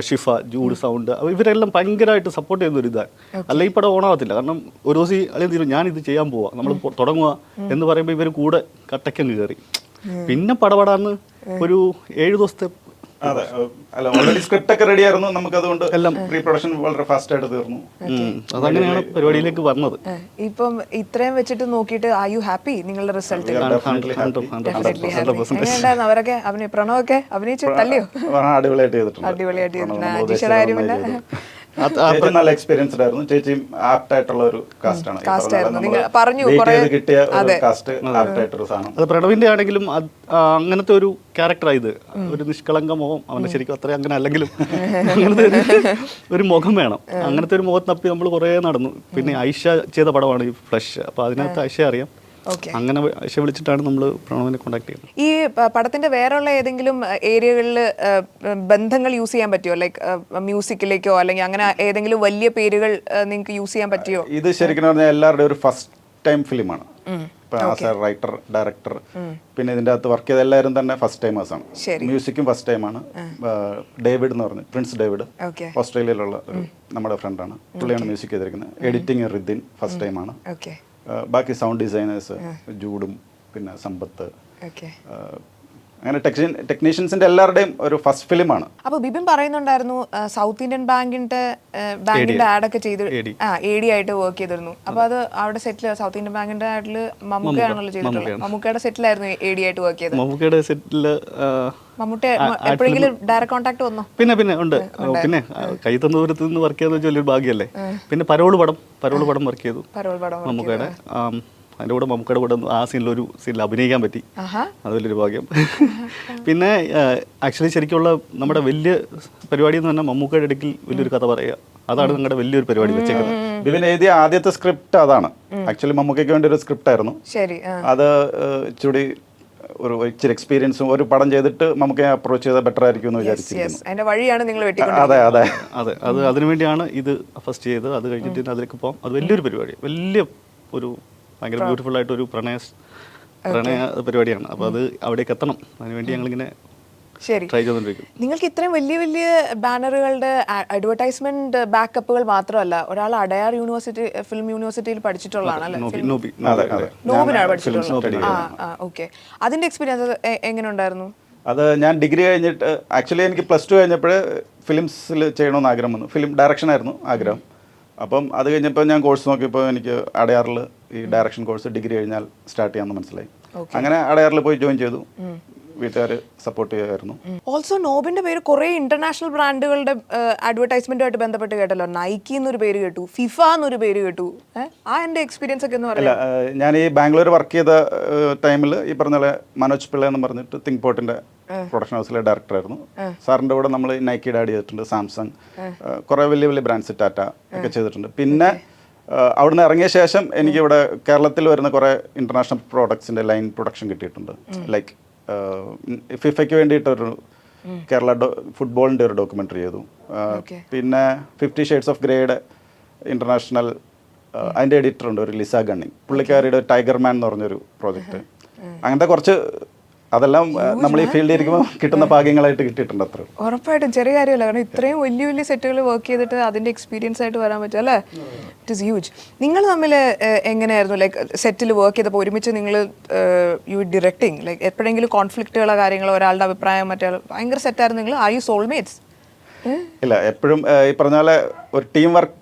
ഷിഫ, ജൂഡ് സൗണ്ട്, ഇവരെല്ലാം ഭയങ്കരമായിട്ട് സപ്പോർട്ട് ചെയ്യുന്ന ഒരു ഇതാണ്. അല്ല ഈ പടം ഓണാവത്തില്ല. കാരണം ഒരു ദിവസം അല്ലെങ്കിൽ ഞാനിത് ചെയ്യാൻ പോവാ, നമ്മൾ തുടങ്ങുക എന്ന് പറയുമ്പോൾ ഇവർ കൂടെ കട്ടയ്ക്കങ്ങ് കയറി. പിന്നെ പടപടാന്ന് ഒരു 7 ദിവസത്തെ അതെ, അല്ല ഓൾറെഡി സ്ക്രിപ്റ്റ് ഒക്കെ റെഡി ആയിരുന്നു. നമുക്ക് അതുകൊണ്ട് എല്ലാം പ്രീ പ്രൊഡക്ഷൻ വളരെ ഫാസ്റ്റ് ആയിട്ട് തീർന്നു. അതങ്ങനെയാണ് പരിപാടിയിലേക്ക് വന്നത്. ഇപ്പം ഇത്രയും വെച്ചിട്ട് നോക്കിയിട്ട് ആർ യു ഹാപ്പി നിങ്ങളുടെ റിസൾട്ട്? അവരൊക്കെ പ്രണവൊക്കെ അഭിനയിച്ച് തല്ലിയോ? അടിപൊളിയായിട്ട് ചെയ്തിട്ടുണ്ട്. അടിപൊളിയായിട്ട് ചെയ്തിട്ടുണ്ട്. അജീഷയുടെ കാര്യമില്ല, ചേച്ചി നല്ല എക്സ്പീരിയൻസ്ഡ് ആയിരുന്നു. ചേച്ചിയും ആപ്റ്റ് ആയിട്ടുള്ള ഒരു കാസ്റ്റ് ആണ്. നിങ്ങൾ പറഞ്ഞു കിട്ടിയ ഒരു കാസ്റ്റ്, ആപ്റ്റ് ആയിട്ടൊരു സാധനം. അത് പ്രണവിന്റെ ആണെങ്കിലും അങ്ങനത്തെ ഒരു ക്യാരക്ടറായത്. ഒരു നിഷ്കളങ്ക മുഖം, അവന്റെ ശരിക്കും അത്രയും അങ്ങനെ അല്ലെങ്കിലും അങ്ങനത്തെ ഒരു മുഖം വേണം. അങ്ങനത്തെ ഒരു മുഖത്ത് തപ്പി നമ്മൾ കുറേ നടന്നു. പിന്നെ ഐഷ ചെയ്ത പടമാണ് ഈ ഫ്ലഷ്. അപ്പൊ അതിനകത്ത് ഐഷ അറിയാം. അങ്ങനെ ഐഷ വിളിച്ചിട്ടാണ് നമ്മൾ പ്രണവിനെ കോൺടാക്ട് ചെയ്യുന്നത്. ഈ പടത്തിന്റെ വേറെയുള്ള ഏതെങ്കിലും ഏരിയകളിൽ ബന്ധങ്ങൾ യൂസ് ചെയ്യാൻ പറ്റുമോ? ലൈക്ക് മ്യൂസിക്കിലേക്കോ അല്ലെങ്കിൽ അങ്ങനെ ഏതെങ്കിലും വലിയ പേരുകൾ നിങ്ങൾക്ക് യൂസ് ചെയ്യാൻ പറ്റുമോ? ഇത് ശരിക്കും പറഞ്ഞാൽ എല്ലാവരുടെയും ഒരു ഫസ്റ്റ് ടൈം ഫിലിമാണ്. റൈറ്റർ, ഡയറക്ടർ, പിന്നെ ഇതിൻ്റെ അകത്ത് വർക്ക് ചെയ്ത എല്ലാവരും തന്നെ ഫസ്റ്റ് ടൈമേഴ്സ് ആണ്. മ്യൂസിക്കും ഫസ്റ്റ് ടൈമാണ്. ഡേവിഡ് എന്ന് പറഞ്ഞു, പ്രിൻസ് ഡേവിഡ്, ഓസ്ട്രേലിയയിലുള്ള നമ്മുടെ ഫ്രണ്ടാണ്. പുള്ളിയാണ് മ്യൂസിക് ചെയ്തിരിക്കുന്നത്. എഡിറ്റിംഗ് റിദിൻ ഫസ്റ്റ് ടൈമാണ്. ബാക്കി സൗണ്ട് ഡിസൈനേഴ്സ് ജൂഡും പിന്നെ സമ്പത്ത്, അങ്ങനെ ടെക്നീഷ്യൻസിന്റെ എല്ലാവരുടെയും ഒരു ഫസ്റ്റ് ഫിലിമാണ്. അപ്പൊ ബിബിൻ പറയുന്നുണ്ടായിരുന്നു സൗത്ത് ഇന്ത്യൻ ബാങ്കിന്റെ ആഡൊക്കെ ചെയ്ത് AD ആയിട്ട് വർക്ക് ചെയ്തിരുന്നു. അപ്പൊ അത് അവിടെ സെറ്റിൽ സൗത്ത് ഇന്ത്യൻ ബാങ്കിന്റെ ആഡില് മമ്മൂക്കയാണല്ലോ ചെയ്തിട്ടുള്ളത്. മമ്മൂക്കയുടെ സെറ്റിലായിരുന്നു AD ആയിട്ട് വർക്ക് ചെയ്തത്. മമ്മൂക്കയുടെ സെറ്റില് മമ്മൂട്ടി എപ്പോഴെങ്കിലും ഡയറക്റ്റ് കോൺടാക്ട് വന്നോ? പിന്നെ ഉണ്ട്. പിന്നെ കൈ തന്ന ദൂരത്ത് നിന്ന് വർക്ക് ചെയ്ത വലിയൊരു ഭാഗ്യല്ലേ. പിന്നെ പരോള് പടം വർക്ക് ചെയ്തു മമ്മൂക്കയുടെ. അതിൻ്റെ കൂടെ മമ്മൂക്കയുടെ കൂടെ ആ സീനിലൊരു സീനിൽ അഭിനയിക്കാൻ പറ്റി. അത് വലിയൊരു ഭാഗ്യം. പിന്നെ ആക്ച്വലി ശരിക്കുള്ള നമ്മുടെ വലിയ പരിപാടി എന്ന് പറഞ്ഞാൽ മമ്മൂക്കയുടെ ഇടയ്ക്കിൽ വലിയൊരു കഥ പറയുക. അതാണ് നിങ്ങളുടെ വലിയൊരു പരിപാടി വെച്ചേക്കുന്നത്. ബിബിൻ എഴുതിയ ആദ്യത്തെ സ്ക്രിപ്റ്റ് അതാണ്. ആക്ച്വലി മമ്മൂക്കയ്ക്ക് വേണ്ടി ഒരു സ്ക്രിപ്റ്റ് ആയിരുന്നു. അത് ഇച്ചിരി ഇച്ചിരി എക്സ്പീരിയൻസും ഒരു പടം ചെയ്തിട്ട് നമുക്ക് അപ്രോച്ച് ചെയ്താൽ ബെറ്റർ ആയിരിക്കും എന്ന് വിചാരിച്ചിരിക്കുന്നു. അതെ അതെ അതെ, അത് അതിനുവേണ്ടിയാണ് ഇത് ഫസ്റ്റ് ചെയ്തത്. അത് കഴിഞ്ഞിട്ട് അതിലേക്ക് പോകാം. അത് വലിയൊരു പരിപാടി, വലിയ ഒരു ഭയങ്കര ബ്യൂട്ടിഫുൾ ആയിട്ടൊരു പ്രണയ പരിപാടിയാണ്. അപ്പോൾ അത് അവിടേക്ക് എത്തണം. അതിനുവേണ്ടി ഞങ്ങളിങ്ങനെ ട്രൈ ചെയ്തുകൊണ്ടിരിക്കും. നിങ്ങൾക്ക് ഇത്രയും വലിയ വലിയ ബാനറുകളുടെ അഡ്വർടൈസ്മെന്റ് ബാക്കപ്പുകൾ മാത്രമല്ല, ഒരാൾ അടയാർ യൂണിവേഴ്സിറ്റി ഫിലിം യൂണിവേഴ്സിറ്റിയിൽ പഠിച്ചിട്ടുള്ളതാണ്. നോബിനാണ് പഠിച്ചിട്ടുള്ളത്. ഓക്കെ, അതിന്റെ എക്സ്പീരിയൻസ് എങ്ങനെ ഉണ്ടായിരുന്നു? അത് ഞാൻ ഡിഗ്രി കഴിഞ്ഞിട്ട് ആക്ച്വലി എനിക്ക് +2 കഴിഞ്ഞപ്പോൾ ഫിലിംസിൽ ചെയ്യണമെന്ന് ആഗ്രഹം വന്നു. ഫിലിം ഡയറക്ഷൻ ആയിരുന്നു ആഗ്രഹം. അപ്പം അത് കഴിഞ്ഞപ്പോൾ ഞാൻ കോഴ്സ് നോക്കിയപ്പോൾ എനിക്ക് അടയാറിൽ ഈ ഡയറക്ഷൻ കോഴ്സ് ഡിഗ്രി കഴിഞ്ഞാൽ സ്റ്റാർട്ട് ചെയ്യാമെന്ന് മനസ്സിലായി. അങ്ങനെ അടയാറിൽ പോയി ജോയിൻ ചെയ്തു. വീട്ടുകാർ സപ്പോർട്ട് ചെയ്യുമായിരുന്നു. ഓൾസോ നോബിന്റെ പേര് കുറെ ഇന്റർനാഷണൽ ബ്രാൻഡുകളുടെ അഡ്വർടൈസ്മെന്റുമായിട്ട് ബന്ധപ്പെട്ട് കേട്ടല്ലോ. നൈക്കി എന്നൊരു പേര് കേട്ടു, ഫിഫ എന്നൊരു പേര് കേട്ടു. എന്റെ എക്സ്പീരിയൻസ് ഒക്കെ എന്ന് പറയാം. ഞാൻ ഈ ബാംഗ്ലൂർ വർക്ക് ചെയ്ത ടൈമിൽ ഈ പറഞ്ഞ പോലെ മനോജ് പിള്ള എന്ന് പറഞ്ഞിട്ട് തിങ്ക് പോർട്ടിന്റെ പ്രൊഡക്ഷൻ ഹൗസിലെ ഡയറക്ടറായിരുന്നു. സാറിന്റെ കൂടെ നമ്മൾ നൈക്കിയുടെ ആഡ് ചെയ്തിട്ടുണ്ട്, സാംസങ്, കുറെ വലിയ വലിയ ബ്രാൻഡ്സ്, ടാറ്റ ഒക്കെ ചെയ്തിട്ടുണ്ട്. പിന്നെ അവിടുന്ന് ഇറങ്ങിയ ശേഷം എനിക്കിവിടെ കേരളത്തിൽ വരുന്ന കുറെ ഇന്റർനാഷണൽ പ്രോഡക്ട്സിന്റെ ലൈൻ പ്രൊഡക്ഷൻ കിട്ടിയിട്ടുണ്ട്. ലൈക്ക് ഫിഫയ്ക്ക് വേണ്ടിയിട്ടൊരു കേരള ഫുട്ബോളിൻ്റെ ഒരു ഡോക്യുമെൻ്ററി ചെയ്തു. പിന്നെ 50 Shades of Greyയുടെ ഇന്റർനാഷണൽ അതിൻ്റെ എഡിറ്റർ ഉണ്ട്, ഒരു ലിസ ഗണ്ണിങ്, പുള്ളിക്കാരിയുടെ ടൈഗർ മാൻ എന്ന് പറഞ്ഞൊരു പ്രോജക്റ്റ്. അങ്ങനത്തെ കുറച്ച് അതെല്ലാം നമ്മൾ ഈ ഫീൽഡിൽ ഇരിക്കുമ്പോൾ കിട്ടുന്ന ഭാഗ്യങ്ങളായിട്ട് കിട്ടിയിട്ടുണ്ട്. അത്ര ഉറപ്പായിട്ടും ചെറിയ കാര്യമല്ല. കാരണം ഇത്രയും വലിയ വലിയ സെറ്റുകൾ വർക്ക് ചെയ്തിട്ട് അതിൻ്റെ എക്സ്പീരിയൻസ് ആയിട്ട് വരാൻ പറ്റും അല്ലേ? It is huge. നിങ്ങൾ തമ്മിൽ എങ്ങനെയായിരുന്നു ലൈക്ക് സെറ്റിൽ വർക്ക് ചെയ്തപ്പോൾ ഒരുമിച്ച് നിങ്ങൾ യു ഡിറക്റ്റിംഗ് ലൈക്ക് എപ്പോഴെങ്കിലും കോൺഫ്ലിക്റ്റുകളോ കാര്യങ്ങളോ ഒരാളുടെ അഭിപ്രായം മറ്റേ ഭയങ്കര സെറ്റായിരുന്നു നിങ്ങൾ? Are you soulmates? ഇല്ല, എപ്പോഴും ഈ പറഞ്ഞ പോലെ ഒരു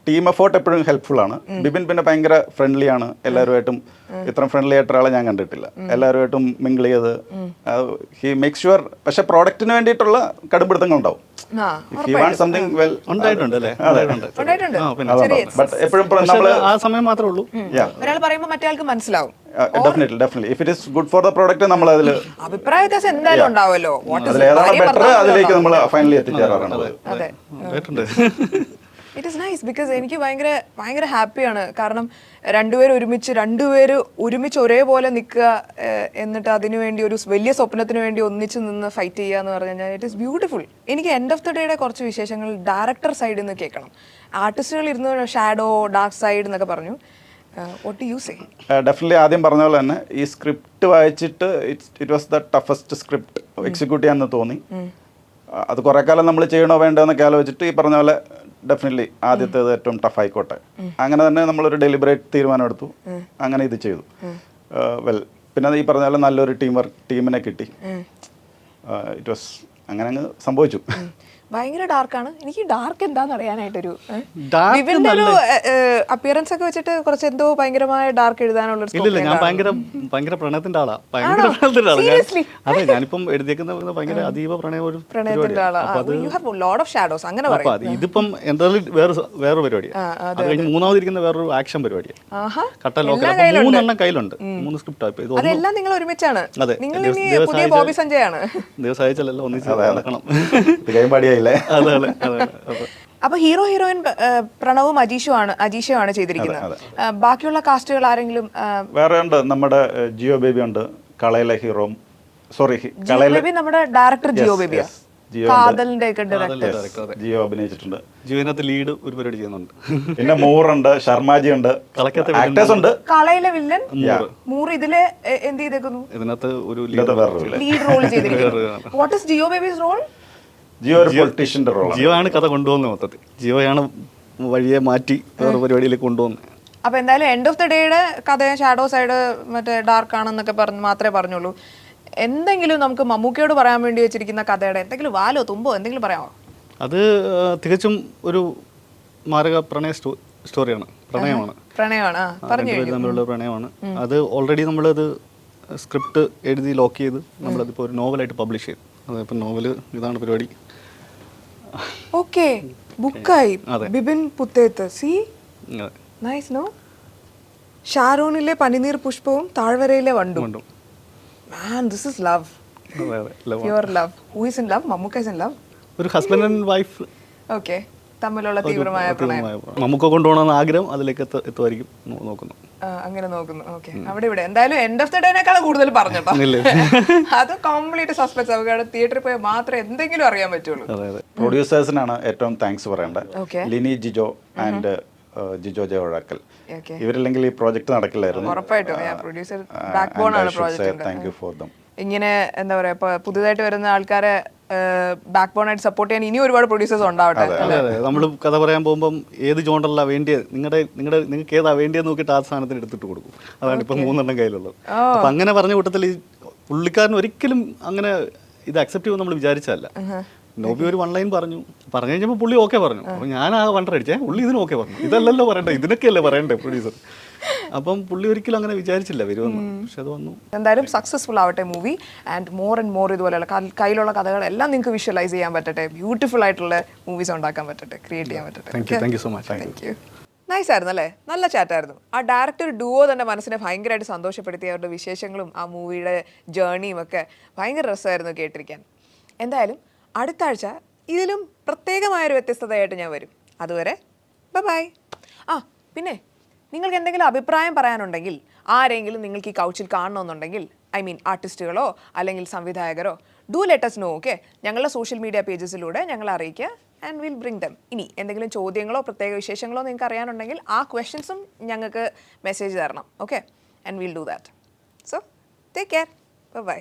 ടീം എഫേർട്ട് എപ്പോഴും ഹെൽപ്ഫുൾ ആണ്. ബിബിൻ പിന്നെ ഭയങ്കര ഫ്രണ്ട്ലി ആണ്. എല്ലാവരുമായിട്ടും ഇത്രയും ഫ്രണ്ട്ലി ആയിട്ട് ഒരാളെ ഞാൻ കണ്ടിട്ടില്ല. എല്ലാവരുമായിട്ടും മിങ്കിൾ ചെയ്ത് ഹി മേക്ക് ഷുവർ. പക്ഷെ പ്രോഡക്റ്റിന് വേണ്ടിയിട്ടുള്ള കടുംപിടുത്തങ്ങൾ ഉണ്ടാവും. ആ സമയം മാത്രമേ ഉള്ളൂ. ഒരാൾ പറയുമ്പോൾ മറ്റേ ആൾക്ക് മനസ്സിലാവും. Definitely. If it is good for the product, നമ്മൾ അതിൽ അഭിപ്രായ വ്യത്യാസം എന്തായാലും ഉണ്ടാവുമല്ലോ. അതിലേതാണ് ബെറ്റർ അതിലേക്ക് നമ്മൾ ഫൈനലി എത്തിച്ചേരാറാണ്. അതെ, ഇറ്റ് ഈസ് നൈസ് ബിക്കോസ് എനിക്ക് ഭയങ്കര ഹാപ്പിയാണ്. കാരണം രണ്ടുപേര് ഒരുമിച്ച് ഒരേപോലെ നിൽക്കുക, എന്നിട്ട് അതിനുവേണ്ടി ഒരു വലിയ സ്വപ്നത്തിന് വേണ്ടി ഒന്നിച്ച് നിന്ന് ഫൈറ്റ് ചെയ്യുക എന്ന് പറഞ്ഞു കഴിഞ്ഞാൽ ഇറ്റ് ഈസ് ബ്യൂട്ടിഫുൾ. എനിക്ക് എൻഡ് ഓഫ് ദ ഡേയുടെ കുറച്ച് വിശേഷങ്ങൾ ഡയറക്ടർ സൈഡിൽ നിന്ന് കേൾക്കണം. ആർട്ടിസ്റ്റുകൾ ഇരുന്ന് ഷാഡോ, ഡാർക്ക് സൈഡ് എന്നൊക്കെ പറഞ്ഞു. What do you say? Definitely ആദ്യം പറഞ്ഞ പോലെ തന്നെ ഈ സ്ക്രിപ്റ്റ് വായിച്ചിട്ട് it was the toughest script execute ചെയ്യാമെന്ന് തോന്നി. അത് കുറേ കാലം നമ്മൾ ചെയ്യണോ വേണ്ടോ എന്നൊക്കെ ആലോചിച്ചിട്ട് ഈ പറഞ്ഞ പോലെ ഡെഫിനറ്റ്ലി ആദ്യത്തേത് ഏറ്റവും ടഫ് ആയിക്കോട്ടെ, അങ്ങനെ തന്നെ നമ്മളൊരു ഡെലിബറേറ്റ് തീരുമാനം എടുത്തു, അങ്ങനെ ഇത് ചെയ്തു. വെൽ, പിന്നെ ഈ പറഞ്ഞ പോലെ നല്ലൊരു ടീമിനെ കിട്ടി. ഇറ്റ് വാസ് അങ്ങനെ അങ്ങ് സംഭവിച്ചു. ഭയങ്കര ഡാർക്കാണ്. എനിക്ക് ഡാർക്ക് എന്താന്ന് അറിയാനായിട്ടൊരു Dark വിവിന്റെ ഒരു അപ്പിയറൻസ് ഒക്കെ വെച്ചിട്ട് കുറച്ച് എന്തോ ഭയങ്കരമായ ഡാർക്ക് എഴുതാനുള്ള ഒരു ഇല്ലില്ല, ഞാൻ ഭയങ്കര പ്രണയത്തിന്റെ ആളാ. ഭയങ്കര പ്രണയത്തിന്റെ ആളാ. Seriously? അതെ, ഞാനിപ്പം എഴുതിയേക്കുന്ന ഭയങ്കര അതീവ പ്രണയം ഒരു പ്രണയത്തിന്റെ ആളാ. You have lot of shadows അങ്ങനെ അപ്പൊ പറയും. അത് ഇതിപ്പം എന്തായാലും വേറെ പരിപാടിയാണ്. അത് കഴിഞ്ഞ് മൂന്നാമതിരിക്കുന്ന വേറൊരു ആക്ഷൻ പരിപാടിയാണ്. ആഹാ. കട്ട ലോക്കൽ. അപ്പൊ 3 എണ്ണം കയ്യിലുണ്ട്. 3 സ്ക്രിപ്റ്റ്. ഇത് അതെല്ലാം നിങ്ങൾ ഒരുമിച്ചാണ്. അതെ. നിങ്ങൾ ഇനി പുതിയ ബോബി സഞ്ജയാണ്. ദിവസം അയച്ചല്ലോ ഒന്നിച്ച് നടക്കണം. കൈപാടിയായില്ലേ? അതെ അതെ അതെ. അപ്പൊ ഹീറോയിൻ പ്രണവും അജീഷുമാണ് ചെയ്തിരിക്കുന്നത്. ബാക്കിയുള്ള കാസ്റ്റുകൾ ആരെങ്കിലും? വേറെ ഉണ്ട്, നമ്മുടെ ജിയോ ബേബി ഉണ്ട്, കളയിലെ ഹീറോ. സോറി, ജിയോ ബേബി നമ്മുടെ ഡയറക്ടർ ജിയോ ബേബിയാ. കാതലിന്റെ ഒക്കെ ഡയറക്ടർ ജിയോ അഭിനയിച്ചിട്ടുണ്ട്. ജീവനകത്ത് ലീഡ് ഒരു പരിപാടി ചെയ്യുന്നുണ്ട്. പിന്നെ മൂറുണ്ട്, ശർമാജി ഉണ്ട്, ആക്ടേഴ്സ് ഉണ്ട്. കളയിലെ വില്ലൻ മൂറ് ഇതില് എന്ത് ചെയ്തേക്കുന്നു? ഇതിനകത്ത് ഒരു ലീഡ് റോൾ ചെയ്തിരിക്കുന്നു. What is Jeo Baby's role? Jeo ഒരു പൊളിറ്റീഷ്യന്റെ റോളാണ്. ജിയോ ആണ് കഥ കൊണ്ടുപോകുന്നത്. മൊത്തത്തിൽ ജിയോയാണ് വഴിയെ മാറ്റി വേറെ പരിപാടിയിലേക്ക് കൊണ്ടുപോകുന്നത്. അപ്പൊ എന്തായാലും എൻഡ് ഓഫ് ദി ഡേയുടെ കഥ ഷാഡോ സൈഡ് മറ്റേ ഡാർക്ക് ആണെന്നൊക്കെ മാത്രമേ പറഞ്ഞുള്ളൂ. എന്തെങ്കിലും നമുക്ക് മമ്മൂക്കയോട് പറയാൻ വേണ്ടി വെച്ചിരിക്കുന്ന കഥയുടെ എന്തെങ്കിലും വാലോ തുമ്പോ എന്തെങ്കിലും പറയാമോ? അത് തികച്ചും ഒരു മാരക സ്റ്റോറിയാണ്. പ്രണയമാണ്. തമ്മിലുള്ള പ്രണയമാണ്. അത് ഓൾറെഡി നമ്മളത് സ്ക്രിപ്റ്റ് എഴുതി ലോക്ക് ചെയ്ത് നമ്മളതിപ്പോൾ ഒരു നോവലായിട്ട് പബ്ലിഷ് ചെയ്തു. അതിപ്പോൾ നോവല് ഇതാണ് പരിപാടി. ഓക്കേ, ബുക്കായി. Bibin Puthethu. See nice. No, ഷാരൂണിലെ പനിനീർ പുഷ്പവും താഴ്വരയിലെ വണ്ടും. Man, this is love. Pure love. Who is in love? Mamukka is in love. ഒരു ഹസ്ബൻഡ് ആൻഡ് വൈഫ്. ഓക്കെ, തമ്മിലുള്ള തീവ്രമായ പ്രണയം. മമ്മൂക്ക കൊണ്ടുപോകണമെന്ന് ആഗ്രഹം അതിലേക്ക് എത്തുമായിരിക്കും നോക്കുന്നു. അങ്ങനെ നോക്കുന്നു. ഓക്കെ, അവിടെ ഇവിടെ എന്തായാലും എൻഡ് ഓഫ് ദി ഡേനേക്കാളും കൂടുതൽ പറഞ്ഞോ. അത് കംപ്ലീറ്റ് സസ്പെൻസ്. അവർക്ക് തിയേറ്ററിൽ പോയാൽ മാത്രമേ എന്തെങ്കിലും അറിയാൻ പറ്റുള്ളൂ. പ്രൊഡ്യൂസേഴ്സിനാണ് ഏറ്റവും താങ്ക്സ് പറയേണ്ടത്. ലിനി ജിജോ ആൻഡ് ജിജോ ജയവഴക്കൽ. ഇവരില്ലെങ്കിൽ ഈ പ്രോജക്ട് നടക്കില്ലായിരുന്നു. ഉറപ്പായിട്ടും പ്രൊഡ്യൂസർ ബാക്ക് ബോൺ ആണ് പ്രോജക്റ്റിന്റെ. Thank you for them. ഇങ്ങനെ എന്താ പറയാ, ഇപ്പൊ പുതുതായിട്ട് വരുന്ന ആൾക്കാരെ ബാക്ക് ബോൺ ആയിട്ട് സപ്പോർട്ട് ചെയ്യാൻ ഇനി ഒരുപാട് പ്രൊഡ്യൂസേഴ്സ് ഉണ്ടാവട്ടെ. അതെ, നമ്മൾ കഥ പറയാൻ പോകുമ്പോൾ ഏത് ജോണ്ടല്ല വേണ്ടിയത്, നിങ്ങൾക്ക് ഏതാ വേണ്ടിയെന്ന് നോക്കിയിട്ട് ആ സാധനത്തിന് എടുത്തിട്ട് കൊടുക്കും. അതാണ് ഇപ്പം 3 എണ്ണം കയ്യിലുള്ളത്. അപ്പം അങ്ങനെ പറഞ്ഞ കൂട്ടത്തിൽ ഈ പുള്ളിക്കാരൻ ഒരിക്കലും അങ്ങനെ ഇത് അക്സെപ്റ്റ് ചെയ്യുമെന്ന് നമ്മൾ വിചാരിച്ചല്ല. നോബി ഒരു 1 ലൈൻ പറഞ്ഞു കഴിഞ്ഞപ്പോൾ പുള്ളി ഓക്കെ പറഞ്ഞു. അപ്പം ഞാൻ ആ വണ്ടർ അടിച്ചേ, പുള്ളി ഇതിന് ഓക്കെ പറഞ്ഞു. ഇതല്ലല്ലോ പറയണ്ടേ, ഇതിനൊക്കെയല്ലേ പറയണ്ടേ പ്രൊഡ്യൂസർ. അപ്പം പുള്ളി ഒരിക്കലും അങ്ങനെ വിചാരിച്ചില്ല വരുമെന്ന്. പക്ഷെ അത് വന്നു. എന്തായാലും സക്സസ്ഫുൾ ആവട്ടെ മൂവി. ആൻഡ് മോർ ഇതുപോലെയുള്ള കയ്യിലുള്ള കഥകളെല്ലാം നിങ്ങൾക്ക് വിഷ്വലൈസ് ചെയ്യാൻ പറ്റട്ടെ. ബ്യൂട്ടിഫുൾ ആയിട്ടുള്ള മൂവീസ് ഉണ്ടാക്കാൻ പറ്റട്ടെ, ക്രിയേറ്റ് ചെയ്യാൻ പറ്റട്ടെ. Thank you so much. Thank you. Nice ആയിരുന്നു അല്ലേ? നല്ല ചാറ്റായിരുന്നു. ആ ഡയറക്ടർ ഡുവോ തന്നെ മനസ്സിനെ ഭയങ്കരമായിട്ട് സന്തോഷപ്പെടുത്തി. അവരുടെ വിശേഷങ്ങളും ആ മൂവിയുടെ ജേർണിയും ഒക്കെ ഭയങ്കര രസമായിരുന്നു കേട്ടിരിക്കാൻ. എന്തായാലും അടുത്ത ആഴ്ച ഇതിലും പ്രത്യേകമായൊരു വ്യത്യസ്തതയായിട്ട് ഞാൻ വരും. അതുവരെ ബൈ. ആ പിന്നെ നിങ്ങൾക്ക് എന്തെങ്കിലും അഭിപ്രായം പറയാനുണ്ടെങ്കിൽ, ആരെങ്കിലും നിങ്ങൾക്ക് ഈ കൗച്ചിൽ കാണണമെന്നുണ്ടെങ്കിൽ, ഐ മീൻ ആർട്ടിസ്റ്റുകളോ അല്ലെങ്കിൽ സംവിധായകരോ, do let us know. Okay, ഞങ്ങളുടെ സോഷ്യൽ മീഡിയ പേജസിലൂടെ ഞങ്ങളെ അറിയിക്കുക. And will bring them. ഇനി എന്തെങ്കിലും ചോദ്യങ്ങളോ പ്രത്യേക വിശേഷങ്ങളോ നിങ്ങൾക്ക് അറിയാനുണ്ടെങ്കിൽ ആ ക്വസ്റ്റ്യൻസും ഞങ്ങൾക്ക് മെസ്സേജ് തരണം. Okay, and will do that. So take care. By.